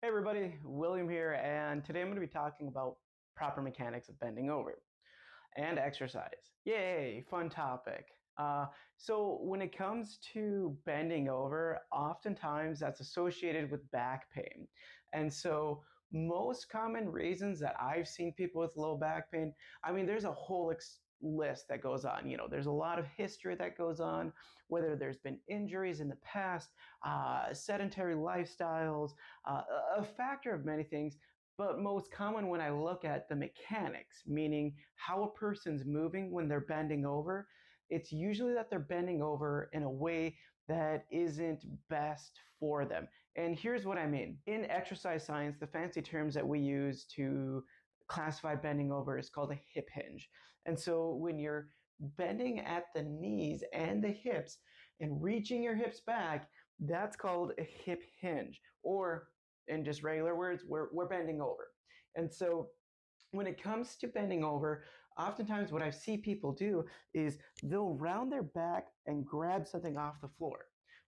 Hey everybody, William here, and today I'm going to be talking about proper mechanics of bending over and exercise. Yay, fun topic. So when it comes to bending over, oftentimes that's associated with back pain. And so most common reasons that I've seen people with low back pain, I mean, there's a whole list that goes on. There's a lot of history that goes on, whether there's been injuries in the past, sedentary lifestyles, a factor of many things. But most common when I look at the mechanics, meaning how a person's moving when they're bending over, it's usually that they're bending over in a way that isn't best for them. And here's what I mean. In exercise science, the fancy terms that we use to classify bending over is called a hip hinge. And so when you're bending at the knees and the hips and reaching your hips back, that's called a hip hinge, or in just regular words, we're bending over. And so when it comes to bending over, oftentimes what I see people do is they'll round their back and grab something off the floor.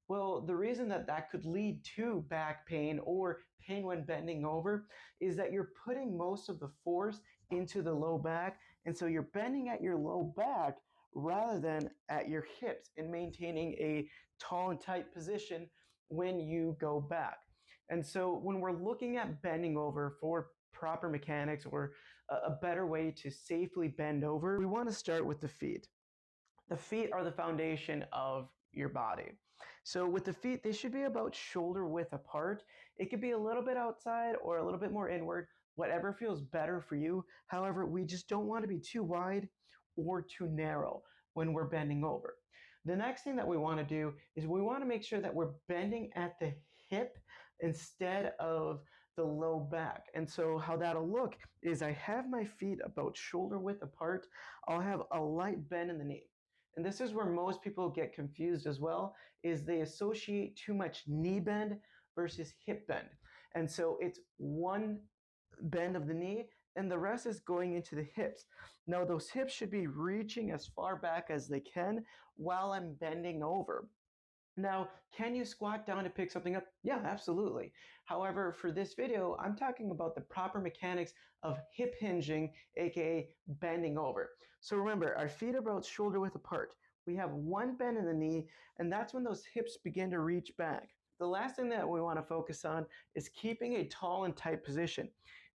Well, the reason that that could lead to back pain or pain when bending over is that you're putting most of the force into the low back, and so you're bending at your low back rather than at your hips and maintaining a tall and tight position when you go back. And so when we're looking at bending over for proper mechanics or a better way to safely bend over, we want to start with the feet. The feet are the foundation of your body. So with the feet, they should be about shoulder width apart. It could be a little bit outside or a little bit more inward, whatever feels better for you. However, we just don't want to be too wide or too narrow when we're bending over. The next thing that we want to do is we want to make sure that we're bending at the hip instead of the low back. And so how that'll look is I have my feet about shoulder width apart. I'll have a light bend in the knee. And this is where most people get confused as well, is they associate too much knee bend versus hip bend. And so it's one bend of the knee and the rest is going into the hips. Now those hips should be reaching as far back as they can while I'm bending over. Now, can you squat down to pick something up? Yeah, absolutely. However, for this video, I'm talking about the proper mechanics of hip hinging, aka bending over. So remember, our feet are about shoulder width apart. We have one bend in the knee, and that's when those hips begin to reach back. The last thing that we want to focus on is keeping a tall and tight position,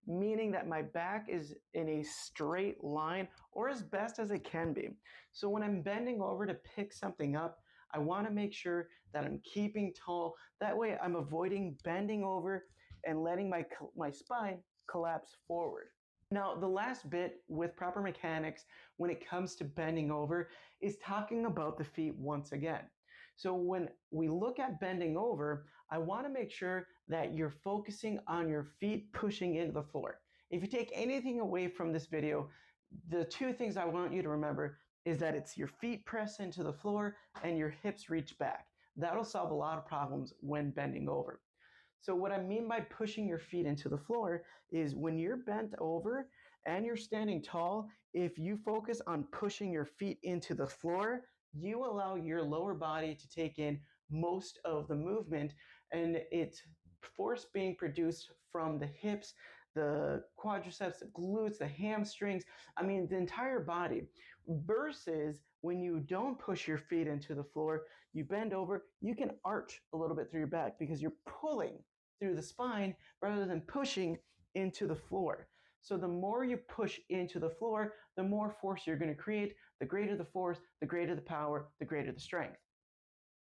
meaning that my back is in a straight line or as best as it can be. So when I'm bending over to pick something up, I want to make sure that I'm keeping tall. That way I'm avoiding bending over and letting my spine collapse forward. Now, the last bit with proper mechanics when it comes to bending over is talking about the feet once again. So when we look at bending over, I want to make sure that you're focusing on your feet pushing into the floor. If you take anything away from this video, the two things I want you to remember is that it's your feet press into the floor and your hips reach back. That'll solve a lot of problems when bending over. So what I mean by pushing your feet into the floor is when you're bent over and you're standing tall, if you focus on pushing your feet into the floor, you allow your lower body to take in most of the movement, and it's force being produced from the hips, the quadriceps, the glutes, the hamstrings, I mean the entire body, versus when you don't push your feet into the floor, you bend over, you can arch a little bit through your back because you're pulling through the spine rather than pushing into the floor. So the more you push into the floor, the more force you're going to create. The greater the force, the greater the power, the greater the strength.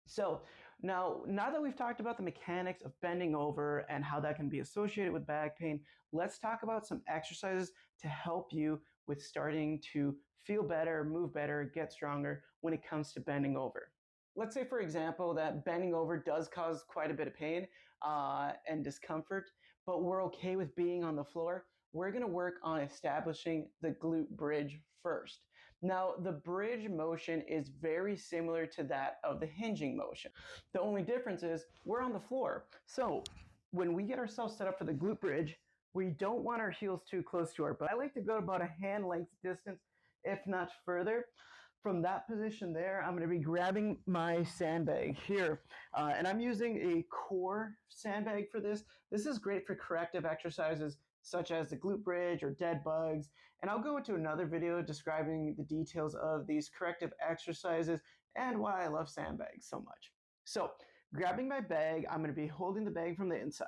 So now that we've talked about the mechanics of bending over and how that can be associated with back pain, let's talk about some exercises to help you with starting to feel better, move better, get stronger when it comes to bending over. Let's say, for example, that bending over does cause quite a bit of pain and discomfort, but we're okay with being on the floor. We're going to work on establishing the glute bridge first. Now, the bridge motion is very similar to that of the hinging motion. The only difference is we're on the floor. So when we get ourselves set up for the glute bridge, we don't want our heels too close to our butt. I like to go about a hand length distance, if not further, from that position there, I'm going to be grabbing my sandbag here. And I'm using a core sandbag for this. This is great for corrective exercises such as the glute bridge or dead bugs. And I'll go into another video describing the details of these corrective exercises and why I love sandbags so much. So grabbing my bag, I'm going to be holding the bag from the inside.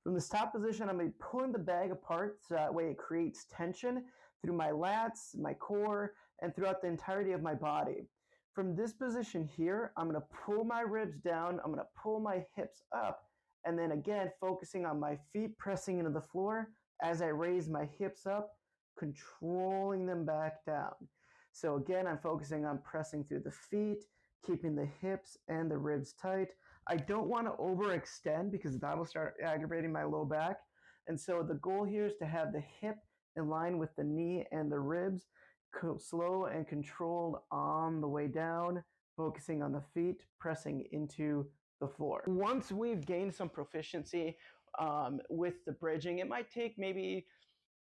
From this top position, I'm going to be pulling the bag apart so that way it creates tension through my lats, my core, and throughout the entirety of my body. From this position here, I'm going to pull my ribs down, I'm going to pull my hips up, and then again, focusing on my feet pressing into the floor as I raise my hips up, controlling them back down. So again, I'm focusing on pressing through the feet, keeping the hips and the ribs tight. I don't want to overextend because that will start aggravating my low back. And so the goal here is to have the hip in line with the knee and the ribs, slow and controlled on the way down, focusing on the feet, pressing into the floor. Once we've gained some proficiency with the bridging, it might take maybe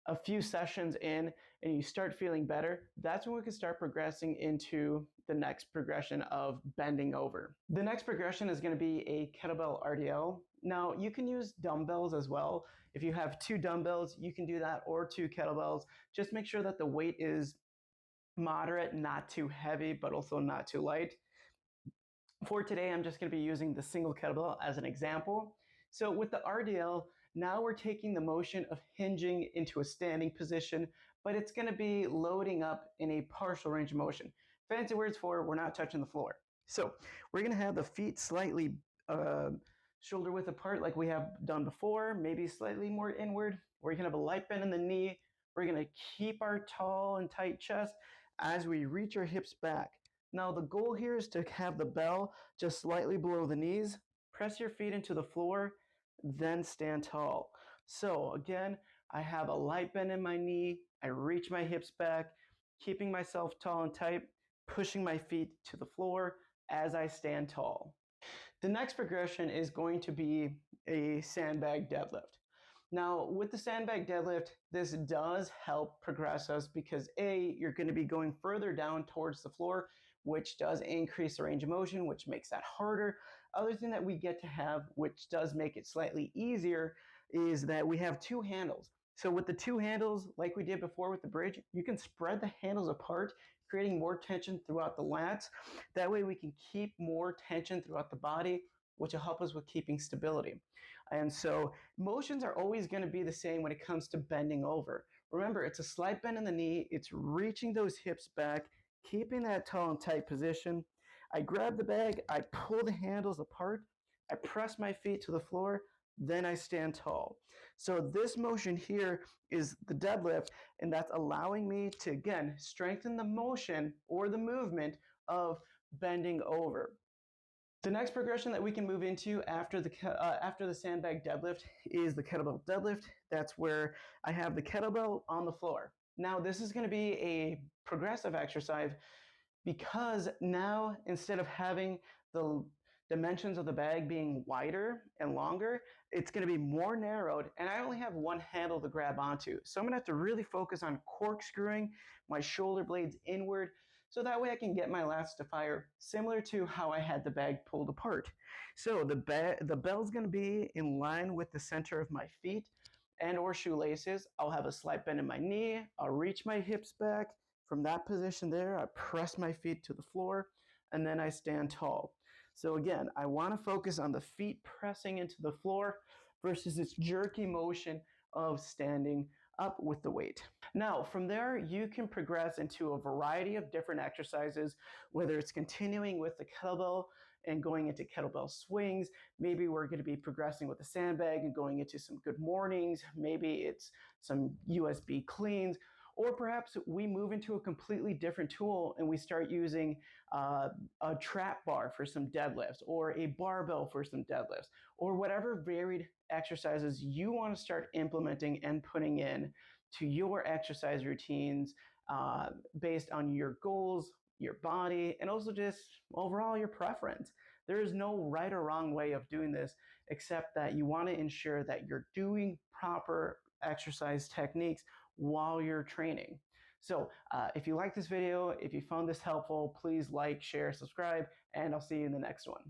a few sessions in and you start feeling better, that's when we can start progressing into the next progression of bending over. The next progression is going to be a kettlebell RDL. Now you can use dumbbells as well. If you have 2 dumbbells, you can do that, or 2 kettlebells. Just make sure that the weight is moderate, not too heavy, but also not too light. For today, I'm just going to be using the single kettlebell as an example. So with the RDL, now we're taking the motion of hinging into a standing position, but it's going to be loading up in a partial range of motion. Fancy words for we're not touching the floor. So we're going to have the feet slightly shoulder width apart like we have done before, maybe slightly more inward. We're going to have a light bend in the knee. We're going to keep our tall and tight chest as we reach our hips back. Now the goal here is to have the bell just slightly below the knees. Press your feet into the floor, then stand tall. So again, I have a light bend in my knee. I reach my hips back, keeping myself tall and tight, pushing my feet to the floor as I stand tall. The next progression is going to be a sandbag deadlift. Now, with the sandbag deadlift, this does help progress us because A, you're going to be going further down towards the floor, which does increase the range of motion, which makes that harder. Other thing that we get to have, which does make it slightly easier, is that we have 2 handles. So with the 2 handles, like we did before with the bridge, you can spread the handles apart, creating more tension throughout the lats. That way we can keep more tension throughout the body, which will help us with keeping stability. And so motions are always going to be the same when it comes to bending over. Remember, it's a slight bend in the knee. It's reaching those hips back, keeping that tall and tight position. I grab the bag, I pull the handles apart, I press my feet to the floor, then I stand tall. So this motion here is the deadlift, and that's allowing me to, again, strengthen the motion or the movement of bending over. The next progression that we can move into after the sandbag deadlift is the kettlebell deadlift. That's where I have the kettlebell on the floor. Now this is going to be a progressive exercise because now instead of having the dimensions of the bag being wider and longer, it's going to be more narrowed, and I only have 1 handle to grab onto. So I'm going to have to really focus on corkscrewing my shoulder blades inward, so that way I can get my lats to fire similar to how I had the bag pulled apart. So the bell's going to be in line with the center of my feet and or shoelaces. I'll have a slight bend in my knee. I'll reach my hips back. From that position there, I press my feet to the floor, and then I stand tall. So again, I want to focus on the feet pressing into the floor versus this jerky motion of standing up with the weight. Now, from there, you can progress into a variety of different exercises, whether it's continuing with the kettlebell and going into kettlebell swings. Maybe we're going to be progressing with the sandbag and going into some good mornings. Maybe it's some USB cleans. Or perhaps we move into a completely different tool and we start using a trap bar for some deadlifts, or a barbell for some deadlifts, or whatever varied exercises you want to start implementing and putting in to your exercise routines based on your goals, your body, and also just overall your preference. There is no right or wrong way of doing this, except that you want to ensure that you're doing proper exercise techniques while you're training. So if you like this video, if you found this helpful, please like, share, subscribe, and I'll see you in the next one.